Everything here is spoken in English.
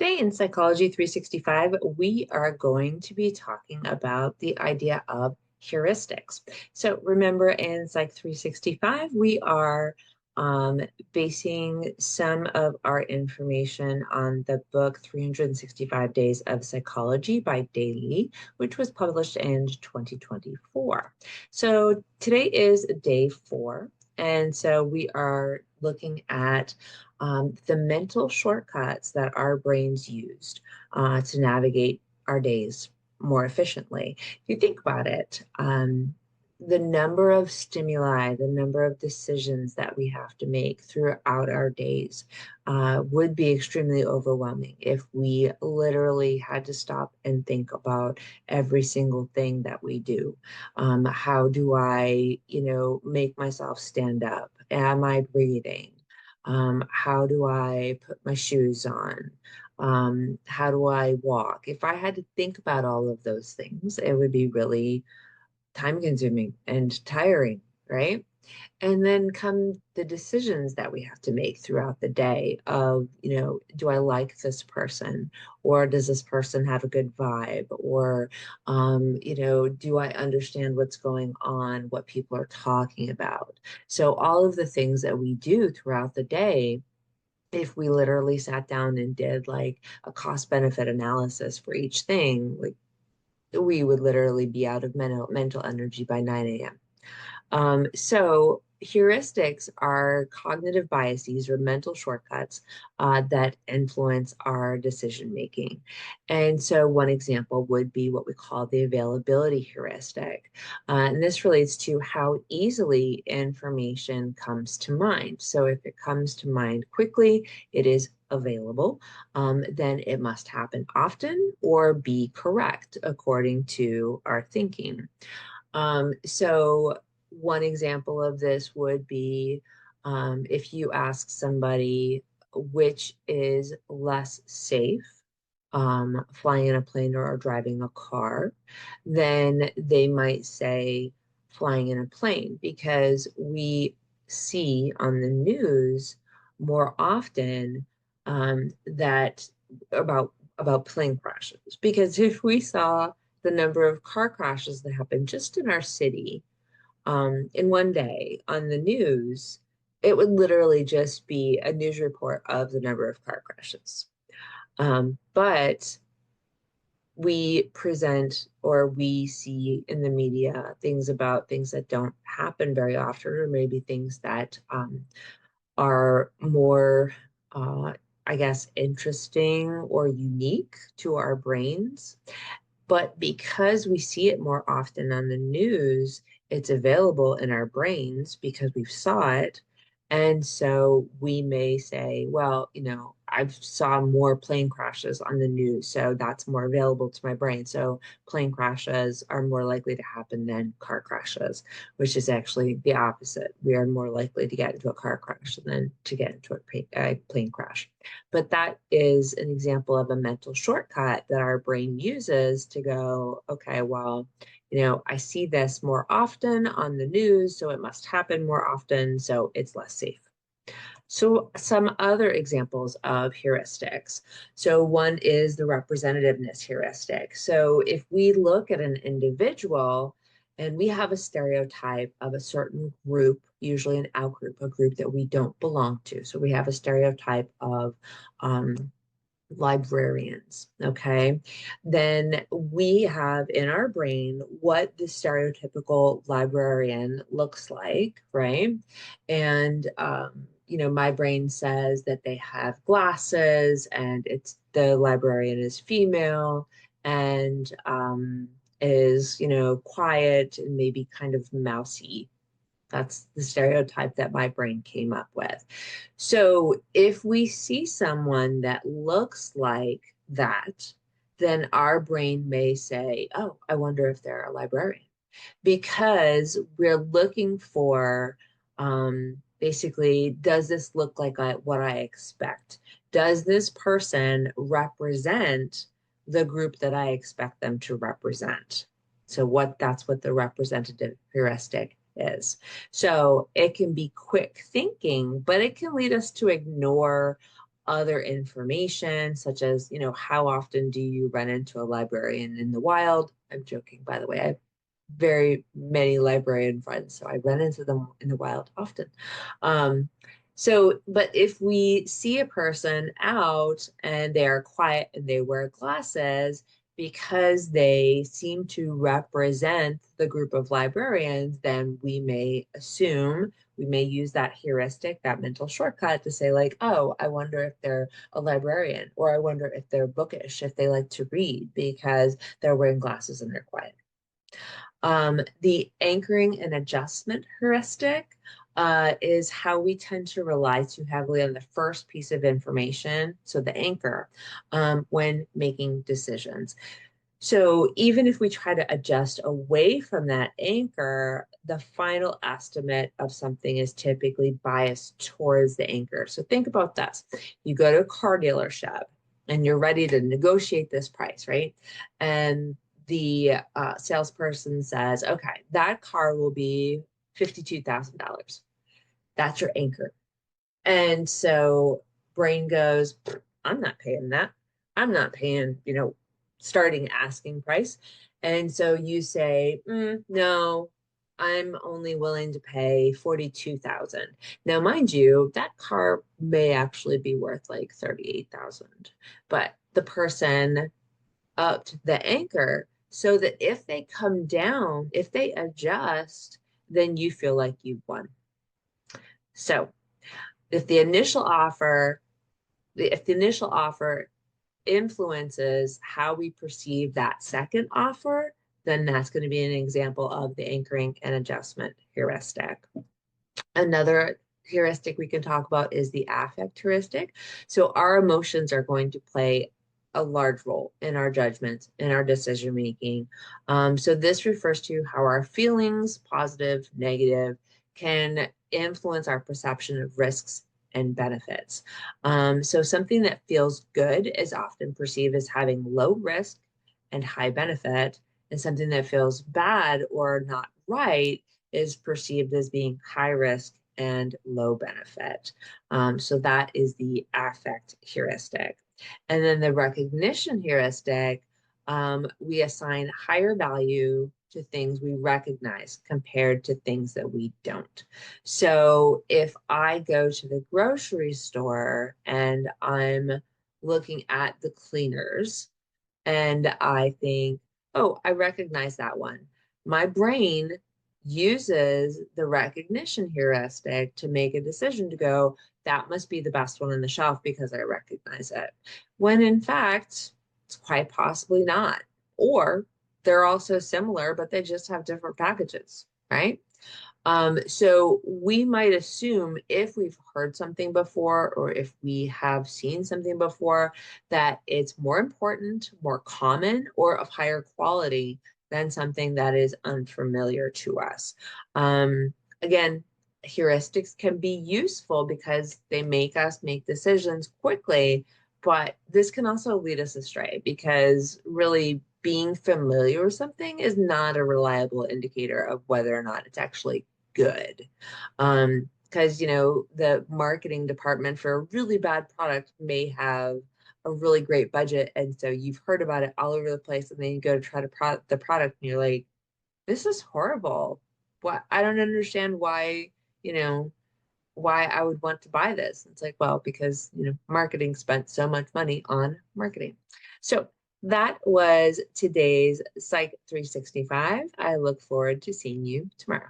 Today in Psychology 365, we are going to be talking about the idea of heuristics. So remember in Psych 365, we are um, basing some of our information on the book 365 Days of Psychology by Daly, which was published in 2024. So today is day 4. And so we are looking at the mental shortcuts that our brains used to navigate our days more efficiently. If you think about it, the number of stimuli, the number of decisions that we have to make throughout our days would be extremely overwhelming if we literally had to stop and think about every single thing that we do. How do I, make myself stand up? Am I breathing? How do I put my shoes on? How do I walk? If I had to think about all of those things, it would be really time consuming and tiring, right? And then come the decisions that we have to make throughout the day of, do I like this person? Or does this person have a good vibe? Or, do I understand what's going on, what people are talking about? So all of the things that we do throughout the day, if we literally sat down and did like a cost benefit analysis for each thing, like we would literally be out of mental energy by 9 a.m. So heuristics are cognitive biases or mental shortcuts that influence our decision making. And so one example would be what we call the availability heuristic. And this relates to how easily information comes to mind. So if it comes to mind quickly, it is available, then it must happen often or be correct according to our thinking. So one example of this would be if you ask somebody which is less safe, flying in a plane or driving a car, then they might say flying in a plane because we see on the news more often that about plane crashes. Because if we saw the number of car crashes that happen just in our city in one day on the news, it would literally just be a news report of the number of car crashes. But we present or we see in the media things about things that don't happen very often, or maybe things that are more, I guess, interesting or unique to our brains. But because we see it more often on the news, it's available in our brains because we saw it. And so we may say, well, I've saw more plane crashes on the news, so that's more available to my brain. So plane crashes are more likely to happen than car crashes, which is actually the opposite. We are more likely to get into a car crash than to get into a plane crash. But that is an example of a mental shortcut that our brain uses to go, okay, well, I see this more often on the news, so it must happen more often, so it's less safe. So some other examples of heuristics. So one is the representativeness heuristic. So if we look at an individual and we have a stereotype of a certain group, usually an out group, a group that we don't belong to. So we have a stereotype of librarians, okay? Then we have in our brain what the stereotypical librarian looks like, right? And my brain says that they have glasses and it's the librarian is female and is, quiet and maybe kind of mousy. That's the stereotype that my brain came up with. So if we see someone that looks like that, then our brain may say, oh, I wonder if they're a librarian, because we're looking for basically, does this look like what I expect? Does this person represent the group that I expect them to represent? So that's what the representative heuristic is. So it can be quick thinking, but it can lead us to ignore other information, such as, how often do you run into a librarian in the wild? I'm joking, by the way. I have very many librarian friends, so I run into them in the wild often. But if we see a person out and they are quiet and they wear glasses, because they seem to represent the group of librarians, then we may assume, we may use that heuristic, that mental shortcut to say, like, oh, I wonder if they're a librarian, or I wonder if they're bookish, if they like to read because they're wearing glasses and they're quiet. The anchoring and adjustment heuristic is how we tend to rely too heavily on the first piece of information, so the anchor, when making decisions. So even if we try to adjust away from that anchor, the final estimate of something is typically biased towards the anchor. So think about this. You go to a car dealership and you're ready to negotiate this price, right? And the salesperson says, okay, that car will be $52,000. That's your anchor. And so brain goes, I'm not paying that. I'm not paying, starting asking price. And so you say, no, I'm only willing to pay 42,000. Now, mind you, that car may actually be worth like 38,000, but the person upped the anchor so that if they come down, if they adjust, then you feel like you've won. So if the initial offer, if the initial offer influences how we perceive that second offer, then that's going to be an example of the anchoring and adjustment heuristic. Another heuristic we can talk about is the affect heuristic. So our emotions are going to play a large role in our judgment, in our decision making. So this refers to how our feelings, positive, negative, can influence our perception of risks and benefits. So something that feels good is often perceived as having low risk and high benefit, and something that feels bad or not right is perceived as being high risk and low benefit. So that is the affect heuristic. And then the recognition heuristic, we assign higher value to things we recognize compared to things that we don't. So if I go to the grocery store and I'm looking at the cleaners and I think, oh, I recognize that one, my brain uses the recognition heuristic to make a decision to go, that must be the best one on the shelf because I recognize it. When in fact, it's quite possibly not. Or they're also similar, but they just have different packages, right? So we might assume if we've heard something before or if we have seen something before that it's more important, more common, or of higher quality than something that is unfamiliar to us. Again, heuristics can be useful because they make us make decisions quickly, but this can also lead us astray because really being familiar with something is not a reliable indicator of whether or not it's actually good. Because, the marketing department for a really bad product may have a really great budget. And so you've heard about it all over the place. And then you go to try to the product and you're like, this is horrible. What? I don't understand why, why I would want to buy this. It's like, well, because, marketing spent so much money on marketing. So that was today's Psych 365. I look forward to seeing you tomorrow.